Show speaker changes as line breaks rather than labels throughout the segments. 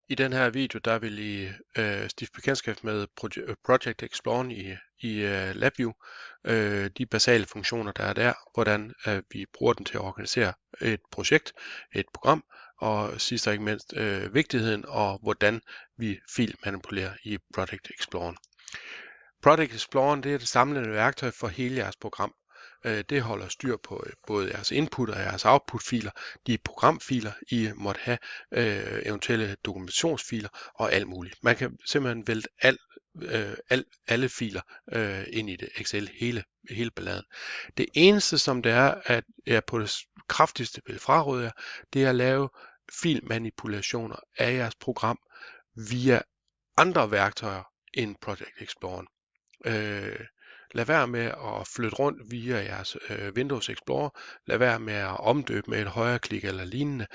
I den her video, der vil I stifte bekendtskab med Project Explorer i LabVIEW. De basale funktioner, der er der, hvordan vi bruger den til at organisere et projekt, et program, og sidst og ikke mindst vigtigheden og hvordan vi filmanipulerer i Project Explorer. Project Explorer, det er det samlende værktøj for hele jeres program. Det holder styr på både jeres input og jeres output-filer, de programfiler, I måtte have, eventuelle dokumentationsfiler og alt muligt. Man kan simpelthen vælte alle filer ind i det Excel, hele balladen. Det eneste, som det er, at jeg på det kraftigste vil fraråde jer, det er at lave filmanipulationer af jeres program via andre værktøjer end Project Explorer. Lad være med at flytte rundt via jeres Windows Explorer. Lad være med at omdøbe med et højre klik eller lignende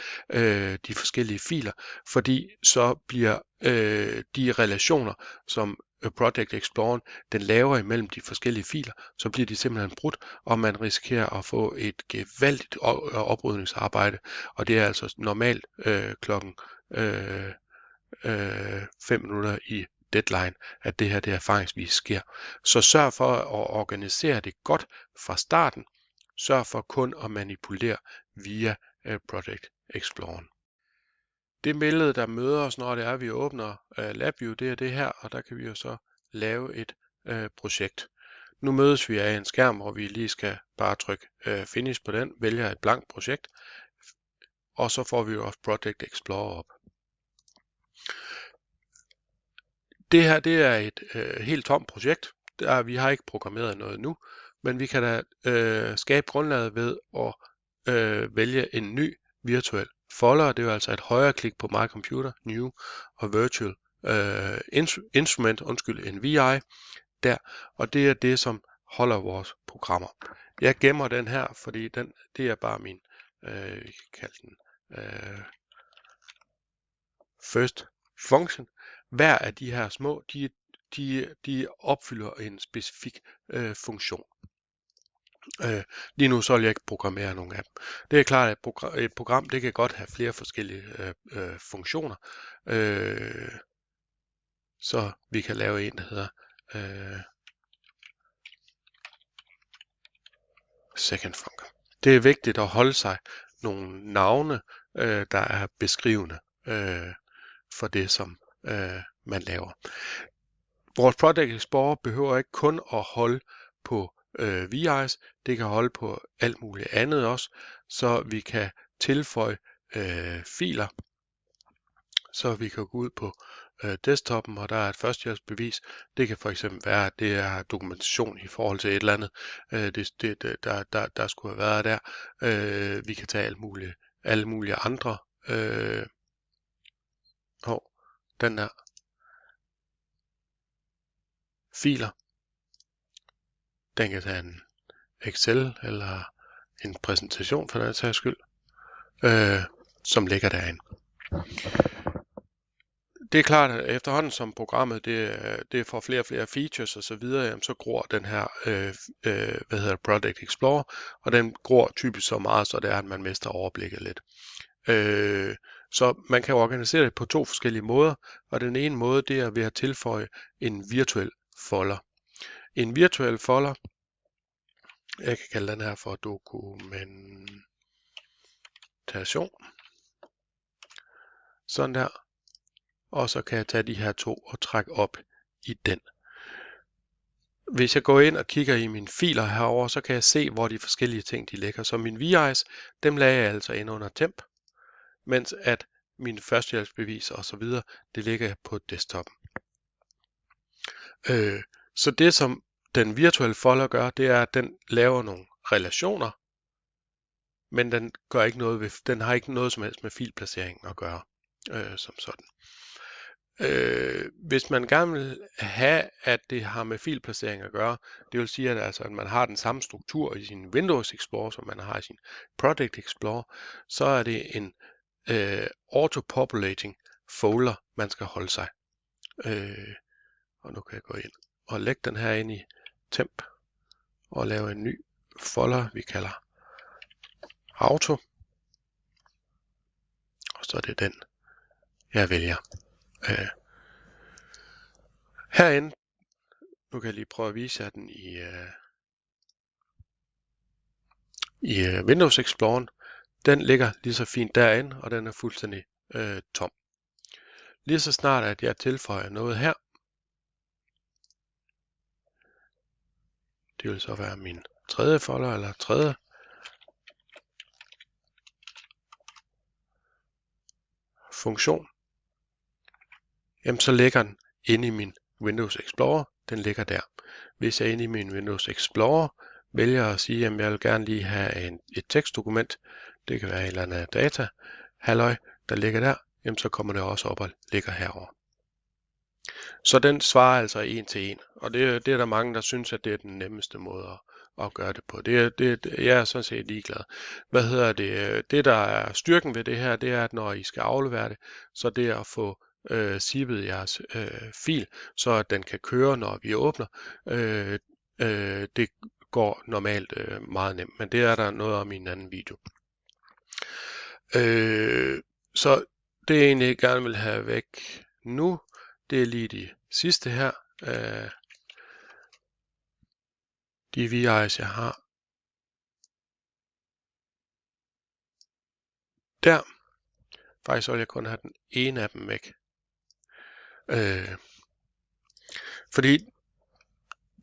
de forskellige filer, fordi så bliver de relationer, som Project Explorer den laver imellem de forskellige filer, så bliver de simpelthen brudt, og man risikerer at få et gevaldigt oprydningsarbejde, og det er altså normalt klokken 5 minutter i deadline, at det her erfaringsvis sker. Så sørg for at organisere det godt fra starten. Sørg for kun at manipulere via Project Explorer. Det billede, der møder os, når det er, vi åbner LabVIEW, det er det her, og der kan vi jo så lave et projekt. Nu mødes vi af en skærm, hvor vi lige skal bare trykke Finish på den, vælger et blankt projekt, og så får vi jo også Project Explorer op. Det her, det er et helt tomt projekt. Vi har ikke programmeret noget nu, men vi kan da skabe grundlaget ved at vælge en ny virtuel folder. Det er jo altså et højre klik på My Computer, New og Virtual Instrument, en VI der, og det er det, som holder vores programmer. Jeg gemmer den her, fordi det er bare min, vi kan kalde den first function. Hver af de her små, de opfylder en specifik funktion. Lige nu så vil jeg ikke programmere nogen af dem. Det er klart, at et program det kan godt have flere forskellige funktioner. Så vi kan lave en, der hedder second function. Det er vigtigt at holde sig nogle navne, der er beskrivende for det, som man laver. Vores Project Explorer behøver ikke kun at holde på VIs, det kan holde på alt muligt andet også, så vi kan tilføje filer, så vi kan gå ud på desktoppen, og der er et førstehjælpsbevis. Det kan for eksempel være, at det er dokumentation i forhold til et eller andet, der skulle have været der. Vi kan tage alle mulige andre. Den der filer. Den kan tage en Excel eller en præsentation for den sags skyld, som ligger derinde. Det er klart, at efterhånden som programmet det får flere og flere features og så videre, så gror den her Project Explorer, og den gror typisk så meget, så det er, at man mister overblikket lidt. Så man kan organisere det på to forskellige måder, og den ene måde, det er ved at tilføje en virtuel folder. En virtuel folder, jeg kan kalde den her for dokumentation. Sådan der. Og så kan jeg tage de her to og trække op i den. Hvis jeg går ind og kigger i mine filer herover, så kan jeg se, hvor de forskellige ting de ligger. Så mine VIs, dem lagde jeg altså ind under temp, mens at mine førstehjælpsbeviser og så videre, det ligger på desktopen. Så det som den virtuelle folder gør, det er, at den laver nogle relationer, men den har ikke noget som helst med filplaceringen at gøre, som sådan. Hvis man gerne vil have, at det har med filplacering at gøre, det vil sige, at man har den samme struktur i sin Windows Explorer, som man har i sin Project Explorer, så er det en auto-populating folder, man skal holde sig. Og nu kan jeg gå ind og lægge den her ind i temp og lave en ny folder, vi kalder auto. Og så er det den, jeg vælger. Herinde, nu kan jeg lige prøve at vise jer den i Windows Explorer. Den ligger lige så fint derinde, og den er fuldstændig tom. Lige så snart at jeg tilføjer noget her, det vil så være min tredje folder eller tredje funktion, jamen så ligger den inde i min Windows Explorer. Den ligger der. Hvis jeg inde i min Windows Explorer vælger at sige, at jeg vil gerne lige have et tekstdokument, det kan være et eller andet data, halløj, der ligger der, jamen så kommer det også op og ligger herover. Så den svarer altså en til en, og det er der mange, der synes, at det er den nemmeste måde at gøre det på. Jeg er sådan set ligeglad. Det der er styrken ved det her, det er, at når I skal aflevere det, så det er at få zippet jeres fil, så at den kan køre, når vi åbner. Det går normalt meget nemt, men det er der noget om i en anden video. Så det jeg egentlig gerne vil have væk nu, det er lige de sidste her. De VI's jeg har. Der. Faktisk vil jeg kun have den ene af dem væk. Fordi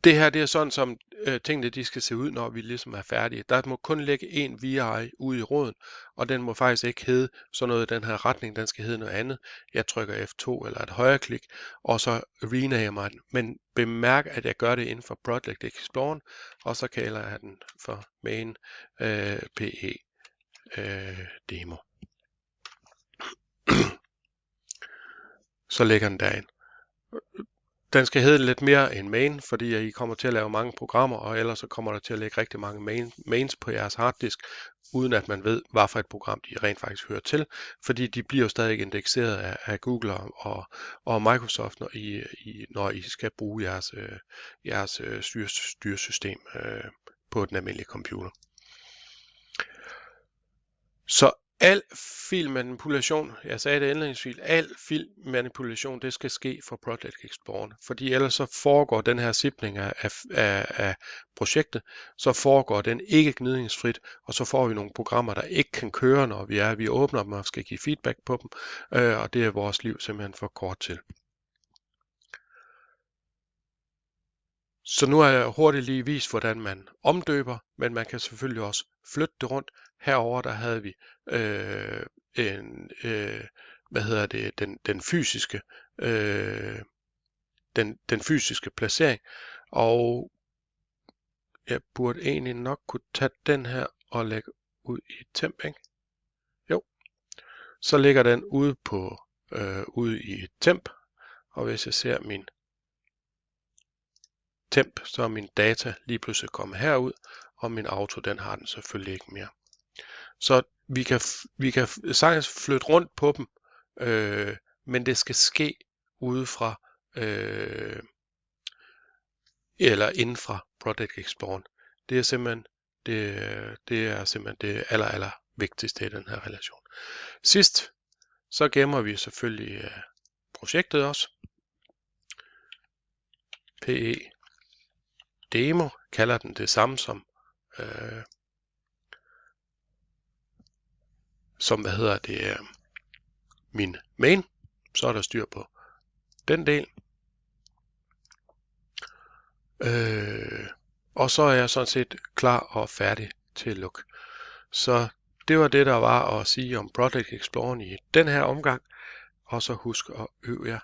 det her, det er sådan som tingene de skal se ud, når vi ligesom er færdige. Der må kun ligge en VI ude i råden, og den må faktisk ikke hedde sådan noget i den her retning, den skal hedde noget andet. Jeg trykker F2 eller et højreklik, og så renamer den. Men bemærk, at jeg gør det inden for Project Explorer, og så kalder jeg den for main PE demo. Så ligger den derind. Den skal hedde lidt mere end main, fordi I kommer til at lave mange programmer, og ellers så kommer der til at ligge rigtig mange mains på jeres harddisk, uden at man ved, hvad for et program de rent faktisk hører til, fordi de bliver jo stadig indekseret af Google og Microsoft, når I skal bruge jeres styresystem på den almindelige computer. Så al filmanipulation, jeg sagde det indledningsvis, al filmanipulation, det skal ske for Project Explorer, fordi ellers så foregår den her zipning af projektet, så foregår den ikke gnidningsfrit, og så får vi nogle programmer, der ikke kan køre, når vi åbner dem og skal give feedback på dem, og det er vores liv simpelthen for kort til. Så nu har jeg hurtigt lige vist, hvordan man omdøber, men man kan selvfølgelig også flytte det rundt. Herover der havde vi den fysiske placering, og jeg burde egentlig nok kunne tage den her og lægge ud i temp, ikke? Jo, så ligger den ude i temp, og hvis jeg ser min temp, så er min data lige pludselig kommet herud, og min auto, den har den selvfølgelig ikke mere. Så vi kan sagtens flytte rundt på dem, men det skal ske udefra eller inden fra Project Explorer. Det er simpelthen det aller vigtigste i den her relation. Sidst så gemmer vi selvfølgelig projektet også. PE demo kalder den det samme som min main. Så er der styr på den del. Og så er jeg sådan set klar og færdig til at lukke. Så det var det, der var at sige om Project Explorer i den her omgang. Og så husk at øve jer.